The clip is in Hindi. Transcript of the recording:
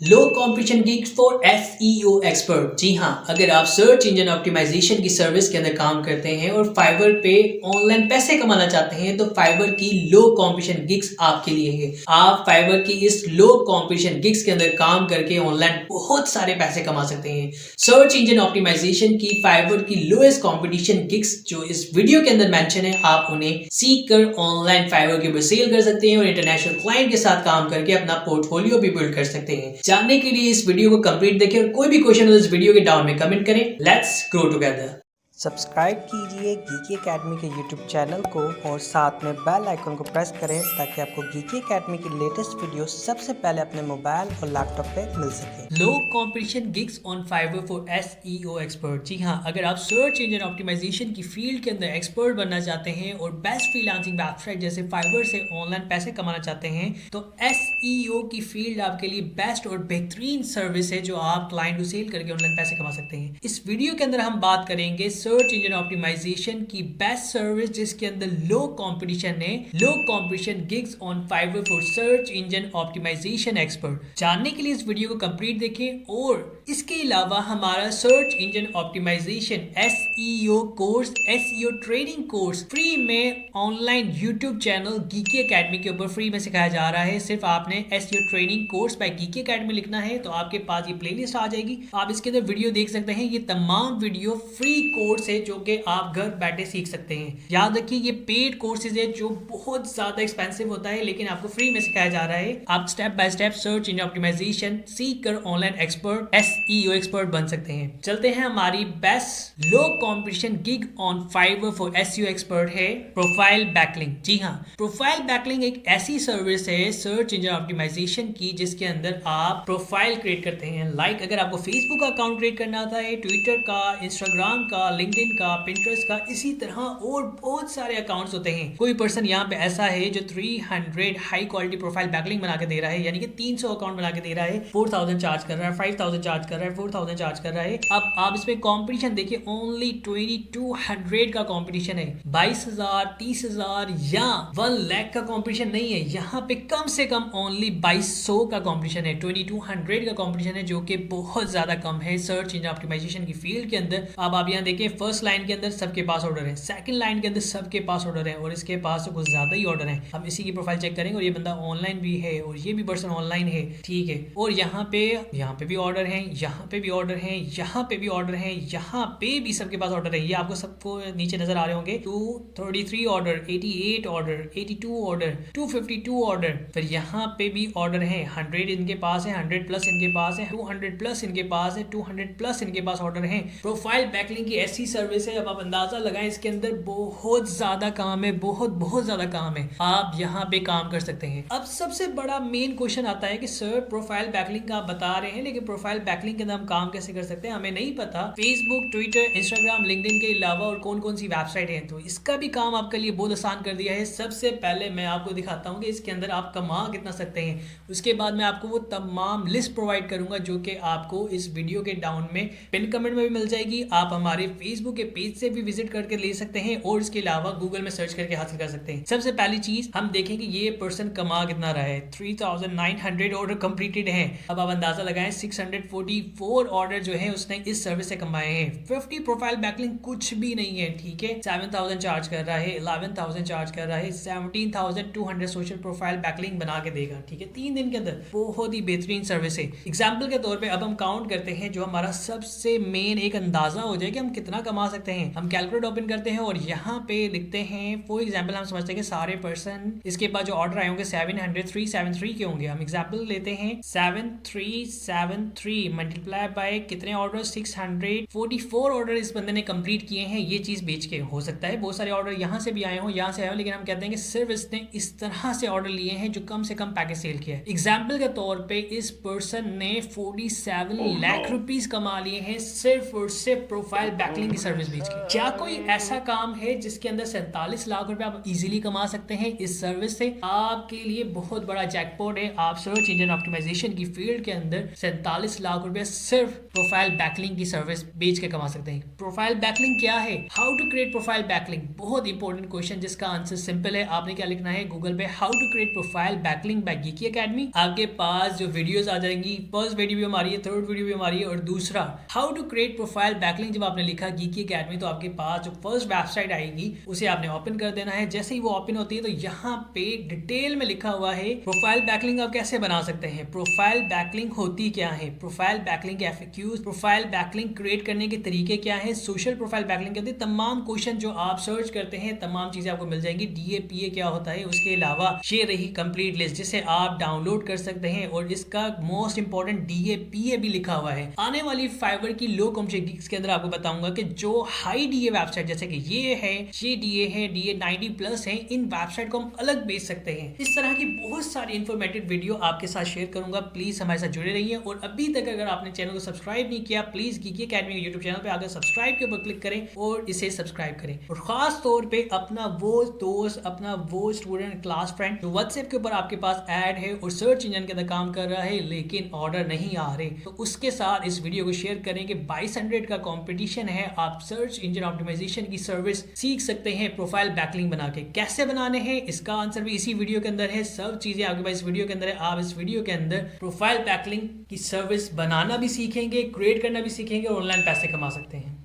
Low competition gigs for SEO expert. जी हाँ, अगर आप सर्च इंजन ऑप्टिमाइजेशन की सर्विस के अंदर काम करते हैं और फाइवर पे ऑनलाइन पैसे कमाना चाहते हैं तो फाइवर की लो कॉम्पिटिशन गिग्स आपके लिए है। आप फाइवर की इस लो कॉम्पिटिशन गिग्स के अंदर काम करके ऑनलाइन बहुत सारे पैसे कमा सकते हैं। सर्च इंजन ऑप्टिमाइजेशन की फाइवर की लोएस्ट कॉम्पिटिशन गिग्स जो इस वीडियो के अंदर मेंशन है, आप उन्हें सीख कर ऑनलाइन फाइवर के ऊपर सेल कर सकते हैं और इंटरनेशनल क्लाइंट के साथ काम करके अपना पोर्टफोलियो भी बिल्ड कर सकते हैं। जानने के लिए इस वीडियो को कंप्लीट देखें और कोई भी क्वेश्चन हो इस वीडियो के डाउन में कमेंट करें। Let's grow together. सब्सक्राइब कीजिए गीकी एकेडमी के यूट्यूब चैनल को और साथ में बेल आइकन को प्रेस करें ताकि आपको गीकी एकेडमी की लेटेस्ट वीडियो सबसे पहले अपने मोबाइल और लैपटॉप पे मिल सके। Low competition gigs on Fiverr for SEO expert. जी हाँ, अगर आप सर्च इंजन ऑप्टिमाइजेशन की फील्ड के अंदर एक्सपर्ट बनना चाहते हैं और बेस्ट फ्रीलांसिंग वेबसाइट जैसे फाइवर से ऑनलाइन पैसे कमाना चाहते हैं तो एसईओ की फील्ड आपके लिए बेस्ट और बेहतरीन सर्विस है जो आप क्लाइंट को सेल करके ऑनलाइन पैसे कमा सकते हैं। इस वीडियो के अंदर हम बात करेंगे सर्च इंजन ऑप्टिमाइजेशन की बेस्ट सर्विस जिसके अंदर लो कंपटीशन है, low competition gigs on Fiverr for search engine optimisation expert. जानने के लिए इस वीडियो को कंप्लीट देखें और इसके अलावा हमारा search engine optimisation SEO course, SEO training course free में online YouTube channel Geeky Academy के ऊपर फ्री में सिखाया जा रहा है। सिर्फ आपने SEO training course by geeky academy लिखना है तो आपके पास ये प्लेलिस्ट आ जाएगी। आप इसके अंदर वीडियो देख सकते हैं। ये तमाम वीडियो फ्री कोर्स है जो कि आप घर बैठे सीख सकते हैं। याद रखिए ये पेड कोर्सेज है जो बहुत ज्यादा एक्सपेंसिव होता है लेकिन आपको फ्री में सिखाया जा रहा है। आप step by step search engine optimization सीख कर ऑनलाइन एक्सपर्ट, एसईओ एक्सपर्ट बन सकते हैं। चलते हैं हमारी best low competition gig on Fiverr for SEO expert है प्रोफाइल बैकलिंक। जी हाँ, प्रोफाइल बैकलिंक एक ऐसी सर्विस है सर्च इंजन ऑप्टिमाइजेशन की जिसके अंदर आप प्रोफाइल क्रिएट करते हैं। लाइक अगर आपको फेसबुक का अकाउंट क्रिएट करना होता है, ट्विटर का, इंस्टाग्राम का, लिंक्डइन का, पिंटरेस्ट का, इसी तरह और बहुत सारे अकाउंट्स होते हैं। कोई पर्सन यहाँ पे ऐसा है जो 300 हाई क्वालिटी प्रोफाइल बैकलिंक बना के दे रहा है, यानी कि 300 अकाउंट बना के दे रहा है, 4000 चार्ज कर रहा है, 5000 चार्ज कर रहा है, 4000 चार्ज कर रहा है। अब आप इसमें कंपटीशन देखिए, ओनली 2200 का कंपटीशन है। 22000, 30000 या 1 लाख का कंपटीशन नहीं है। यहाँ पे कम से कम ओनली 2200 का कंपटीशन है, 2200 का कंपटीशन है जो कि बहुत ज्यादा कम है सर्च इंजन ऑप्टिमाइजेशन की फील्ड के अंदर। अब आप यहाँ देखें, फर्स्ट लाइन के अंदर सबके पास ऑर्डर है, सेकंड लाइन के अंदर सबके पास ऑर्डर है और इसके पास तो कुछ ज्यादा ही ऑर्डर है। हम इसी की प्रोफाइल चेक करेंगे और ये बंदा ऑनलाइन भी है और ये भी पर्सन ऑनलाइन है, ठीक है। और यहाँ पे भी ऑर्डर है, यहाँ पे भी ऑर्डर है, यहाँ पे भी ऑर्डर है, यहाँ पे भी सबके पास ऑर्डर है। ये आपको सबको नीचे नजर आ रहे होंगे। 233 ऑर्डर, 88 ऑर्डर, 82 ऑर्डर, 252 ऑर्डर। फिर यहाँ पे भी ऑर्डर है, 100 इनके पास है, 100 प्लस इनके पास है, 200 प्लस इनके पास है, 200 प्लस इनके पास ऑर्डर है। प्रोफाइल बैकलिंक की ऐसी सर्विस है, अब आप अंदाजा लगाएं इसके अंदर बहुत ज्यादा काम है, बहुत ज्यादा काम है। आप यहाँ पे काम कर सकते हैं। अब सबसे बड़ा मेन क्वेश्चन आता है कि सर प्रोफाइल बैकलिंक का आप बता रहे हैं लेकिन प्रोफाइल बैकलिंक के अंदर हम काम कैसे कर सकते हैं, हमें नहीं पता। फेसबुक, ट्विटर, इंस्टाग्राम, लिंक्डइन के अलावा और कौन कौन सी वेबसाइट है, तो इसका भी काम आपके लिए बहुत आसान कर दिया है। सबसे पहले मैं आपको दिखाता हूँ कि इसके अंदर आप कमा कितना सकते हैं। उसके बाद मैं आपको वो तमाम लिस्ट प्रोवाइड करूंगा जो कि आपको इस वीडियो के डाउन में पिन कमेंट में भी मिल जाएगी। आप हमारे फेसबुक के पेज से भी विजिट करके ले सकते हैं और इसके अलावा गूगल में सर्च करके हासिल कर सकते हैं। सबसे पहली चीज हम देखेंगे ये पर्सन कमा कितना रहा है। 3900 ऑर्डर कंप्लीटेड है। अब आप अंदाजा लगाएं 644 ऑर्डर जो है उसने इस सर्विस से कमाए हैं। 50 प्रोफाइल बैकलिंक कुछ भी नहीं है, ठीक है। 7000 चार्ज कर रहा है, 11000 चार्ज कर रहा है, 17200 सोशल प्रोफाइल बैकलिंक बना के देगा, ठीक है, 3 दिन के अंदर। बहुत ही बेहतरीन सर्विस है। एग्जाम्पल के तौर पे अब हम काउंट करते हैं जो हमारा सबसे मेन एक अंदाजा हो जाए कि हम कितना कमा सकते हैं। हम कैलकुलेट ओपन करते हैं और यहाँ पे लिखते हैं फॉर एग्जाम्पल, हम समझते हैं कि सारे पर्सन इसके पास जो ऑर्डर आए होंगे 70373 के होंगे। हम एग्जाम्पल लेते हैं 7373 मल्टीप्लाई बाय कितने ऑर्डर, 644 ऑर्डर इस बंदे ने कंप्लीट किए हैं ये चीज बेच के। हो सकता है बहुत सारे ऑर्डर यहाँ से भी आए हो, यहाँ से आए हो, लेकिन हम कहते हैं कि सिर्फ इसने इस तरह से ऑर्डर लिए हैं जो कम से कम पैकेज सेल किया है। एग्जाम्पल के तौर पे इस पर्सन ने 47 लाख रुपीस कमा लिए हैं सिर्फ और सिर्फ प्रोफाइल बैकलिंक बैकलिंक की सर्विस बेच के। क्या कोई ऐसा काम है जिसके अंदर 47 लाख रुपए आप इजीली कमा सकते हैं इस सर्विस से? आपके लिए बहुत बड़ा जैकपॉट है। आप सर्च इंजन ऑप्टिमाइजेशन की फील्ड के अंदर 47 लाख रुपए सिर्फ प्रोफाइल बैकलिंक की सर्विस बेच के कमा सकते हैं। प्रोफाइल बैकलिंक क्या है? How to create profile backlink, बहुत इंपॉर्टेंट क्वेश्चन जिसका आंसर सिंपल है। आपने क्या लिखना है गूगल पे, how to create profile backlink by geeky academy. आपके पास जो वीडियोस आ जाएंगी, फर्स्ट वीडियो भी हमारी है, थर्ड वीडियो भी हमारी है, और दूसरा how to create profile backlink जब आपने लिखा गीकी एकेडमी तो आपके पास जो फर्स्ट वेबसाइट आएगी उसे आपने ओपन कर देना है। जैसे ही वो ओपन होती है तो यहाँ पे डिटेल में लिखा हुआ है प्रोफाइल बैकलिंक आप कैसे बना सकते हैं, प्रोफाइल बैकलिंक होती क्या है, profile backlink FAQs, profile backlink create करने के तरीके क्या है, सोशल प्रोफाइल बैकलिंक कहते हैं। तमाम क्वेश्चन जो आप सर्च करते हैं तमाम चीजें आपको मिल जाएंगी। डीएपीए क्या होता है, उसके अलावा ये रही कंप्लीट लिस्ट जिसे आप डाउनलोड कर सकते हैं, और इसका मोस्ट इंपॉर्टेंट डीएपीए भी लिखा हुआ है। आने वाली फाइवर की लो कमर्शियल गिग्स के अंदर आपको बताऊंगा कि जो हाई डीए वेबसाइट जैसे कि ये है, ये डीए है, डीए 90+ है, इन वेबसाइट को हम अलग बेच सकते हैं। इस तरह की बहुत सारी इंफॉर्मेटिव वीडियो आपके साथ शेयर करूंगा। प्लीज हमारे साथ जुड़े रहिए, और अभी तक अगर आपने चैनल को सब्सक्राइब नहीं किया प्लीज गीकी एकेडमी के यूट्यूब चैनल पे आकर सब्सक्राइब के ऊपर क्लिक करें और इसे सब्सक्राइब करें। और खास तौर पे अपना वो दोस्त, अपना वो स्टूडेंट, क्लास फ्रेंड जो व्हाट्सएप के ऊपर आपके पास ऐड है और सर्च इंजन के अंदर काम कर रहा है लेकिन ऑर्डर नहीं आ रहे, तो उसके साथ इस वीडियो को शेयर करें कि 2200 का कंपटीशन है। आप सर्च इंजन ऑप्टिमाइजेशन की सर्विस सीख सकते हैं प्रोफाइल बैकलिंक बना के। कैसे बनाने हैं इसका आंसर भी इसी वीडियो के अंदर है। सब चीजें आपके पास इस वीडियो के अंदर है। आप इस वीडियो के अंदर प्रोफाइल बैकलिंक की सर्विस बनाना भी सीखेंगे, क्रिएट करना भी सीखेंगे और ऑनलाइन पैसे कमा सकते हैं।